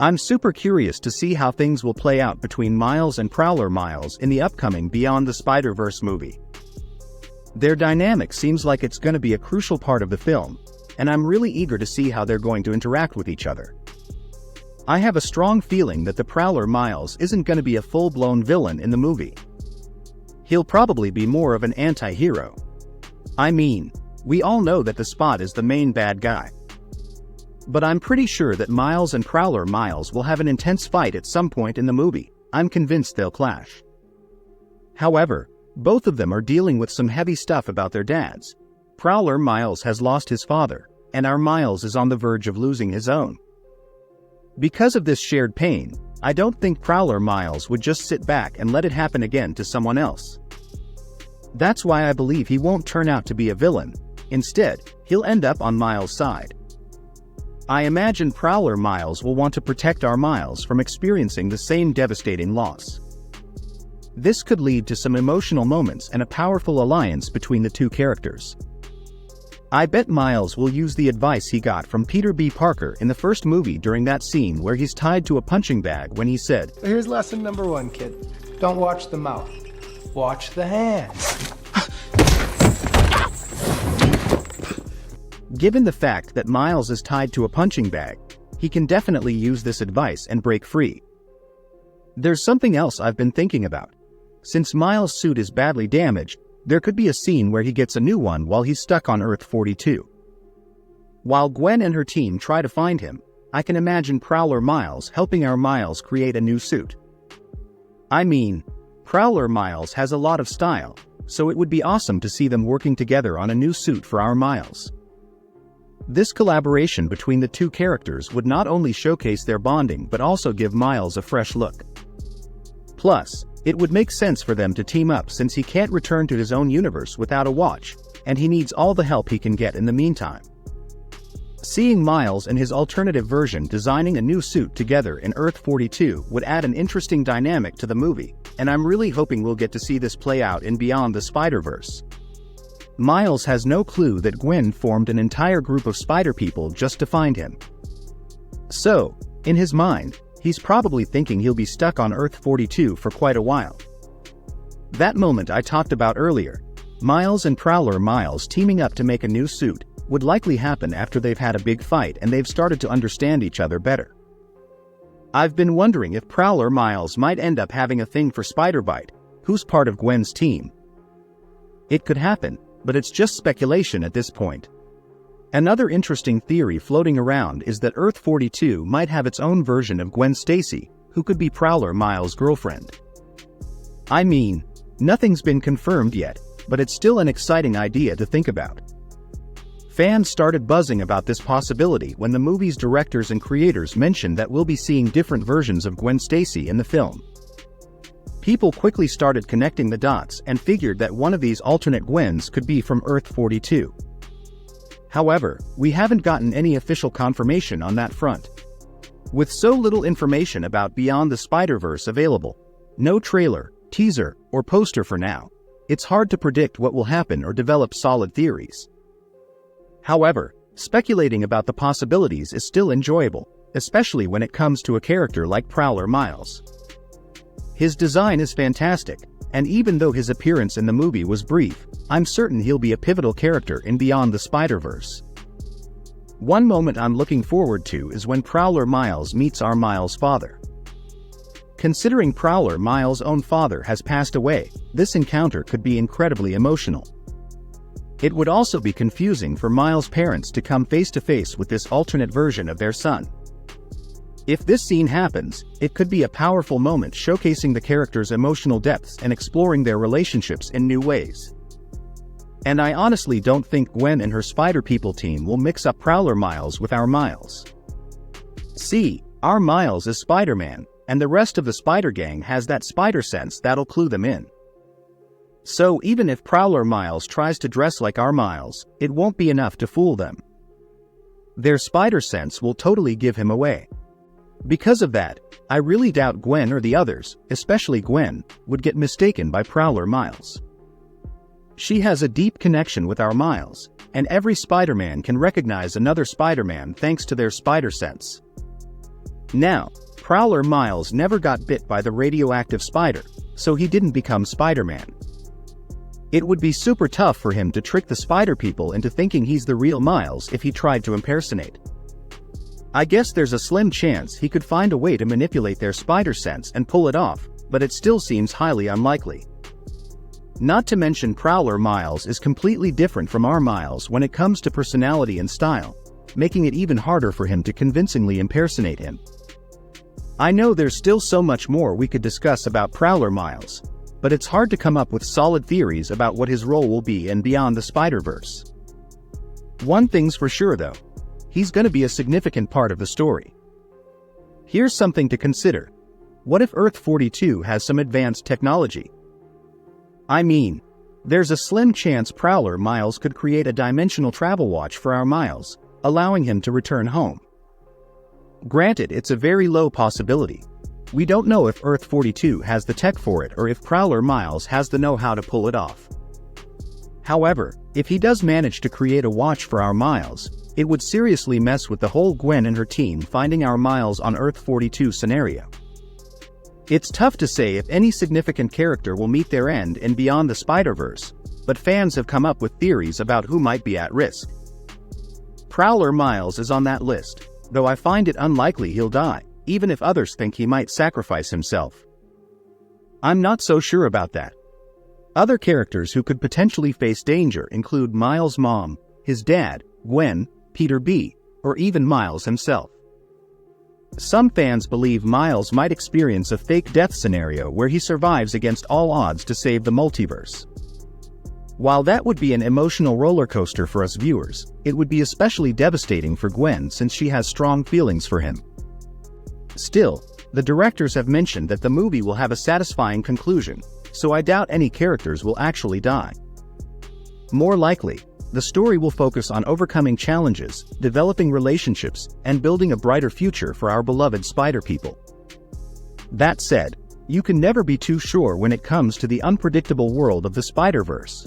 I'm super curious to see how things will play out between Miles and Prowler Miles in the upcoming Beyond the Spider-Verse movie. Their dynamic seems like it's going to be a crucial part of the film, and I'm really eager to see how they're going to interact with each other. I have a strong feeling that the Prowler Miles isn't going to be a full-blown villain in the movie. He'll probably be more of an anti-hero. I mean, we all know that the Spot is the main bad guy. But I'm pretty sure that Miles and Prowler Miles will have an intense fight at some point in the movie. I'm convinced they'll clash. However, both of them are dealing with some heavy stuff about their dads. Prowler Miles has lost his father, and our Miles is on the verge of losing his own. Because of this shared pain, I don't think Prowler Miles would just sit back and let it happen again to someone else. That's why I believe he won't turn out to be a villain. Instead, he'll end up on Miles' side. I imagine Prowler Miles will want to protect our Miles from experiencing the same devastating loss. This could lead to some emotional moments and a powerful alliance between the two characters. I bet Miles will use the advice he got from Peter B. Parker in the first movie during that scene where he's tied to a punching bag when he said, "Here's lesson number 1, kid. Don't watch the mouth. Watch the hands." Given the fact that Miles is tied to a punching bag, he can definitely use this advice and break free. There's something else I've been thinking about. Since Miles' suit is badly damaged, there could be a scene where he gets a new one while he's stuck on Earth 42. While Gwen and her team try to find him, I can imagine Prowler Miles helping our Miles create a new suit. I mean, Prowler Miles has a lot of style, so it would be awesome to see them working together on a new suit for our Miles. This collaboration between the two characters would not only showcase their bonding but also give Miles a fresh look. Plus, it would make sense for them to team up since he can't return to his own universe without a watch, and he needs all the help he can get in the meantime. Seeing Miles and his alternative version designing a new suit together in Earth 42 would add an interesting dynamic to the movie, and I'm really hoping we'll get to see this play out in Beyond the Spider-Verse. Miles has no clue that Gwen formed an entire group of spider people just to find him. So, in his mind, he's probably thinking he'll be stuck on Earth 42 for quite a while. That moment I talked about earlier, Miles and Prowler Miles teaming up to make a new suit, would likely happen after they've had a big fight and they've started to understand each other better. I've been wondering if Prowler Miles might end up having a thing for Spider-Bite, who's part of Gwen's team. It could happen, but it's just speculation at this point. Another interesting theory floating around is that Earth 42 might have its own version of Gwen Stacy, who could be Prowler Miles' girlfriend. I mean, nothing's been confirmed yet, but it's still an exciting idea to think about. Fans started buzzing about this possibility when the movie's directors and creators mentioned that we'll be seeing different versions of Gwen Stacy in the film. People quickly started connecting the dots and figured that one of these alternate Gwens could be from Earth 42. However, we haven't gotten any official confirmation on that front. With so little information about Beyond the Spider-Verse available, no trailer, teaser, or poster for now, it's hard to predict what will happen or develop solid theories. However, speculating about the possibilities is still enjoyable, especially when it comes to a character like Prowler Miles. His design is fantastic, and even though his appearance in the movie was brief, I'm certain he'll be a pivotal character in Beyond the Spider-Verse. One moment I'm looking forward to is when Prowler Miles meets our Miles' father. Considering Prowler Miles' own father has passed away, this encounter could be incredibly emotional. It would also be confusing for Miles' parents to come face to face with this alternate version of their son. If this scene happens, it could be a powerful moment showcasing the characters' emotional depths and exploring their relationships in new ways. And I honestly don't think Gwen and her Spider People team will mix up Prowler Miles with our Miles. See, our Miles is Spider-Man, and the rest of the Spider Gang has that spider sense that'll clue them in. So even if Prowler Miles tries to dress like our Miles, it won't be enough to fool them. Their spider sense will totally give him away. Because of that, I really doubt Gwen or the others, especially Gwen, would get mistaken by Prowler Miles. She has a deep connection with our Miles, and every Spider-Man can recognize another Spider-Man thanks to their spider sense. Now, Prowler Miles never got bit by the radioactive spider, so he didn't become Spider-Man. It would be super tough for him to trick the spider people into thinking he's the real Miles if he tried to impersonate. I guess there's a slim chance he could find a way to manipulate their spider sense and pull it off, but it still seems highly unlikely. Not to mention Prowler Miles is completely different from our Miles when it comes to personality and style, making it even harder for him to convincingly impersonate him. I know there's still so much more we could discuss about Prowler Miles, but it's hard to come up with solid theories about what his role will be in Beyond the Spider-Verse. One thing's for sure though, he's gonna be a significant part of the story. Here's something to consider. What if Earth-42 has some advanced technology? I mean, there's a slim chance Prowler Miles could create a dimensional travel watch for our Miles, allowing him to return home. Granted, it's a very low possibility. We don't know if Earth-42 has the tech for it or if Prowler Miles has the know-how to pull it off. However, if he does manage to create a watch for our Miles, it would seriously mess with the whole Gwen and her team finding our Miles on Earth-42 scenario. It's tough to say if any significant character will meet their end in Beyond the Spider-Verse, but fans have come up with theories about who might be at risk. Prowler Miles is on that list, though I find it unlikely he'll die, even if others think he might sacrifice himself. I'm not so sure about that. Other characters who could potentially face danger include Miles' mom, his dad, Gwen, Peter B., or even Miles himself. Some fans believe Miles might experience a fake death scenario where he survives against all odds to save the multiverse. While that would be an emotional roller coaster for us viewers, it would be especially devastating for Gwen since she has strong feelings for him. Still, the directors have mentioned that the movie will have a satisfying conclusion, so I doubt any characters will actually die. More likely, the story will focus on overcoming challenges, developing relationships, and building a brighter future for our beloved spider people. That said, you can never be too sure when it comes to the unpredictable world of the Spider-Verse.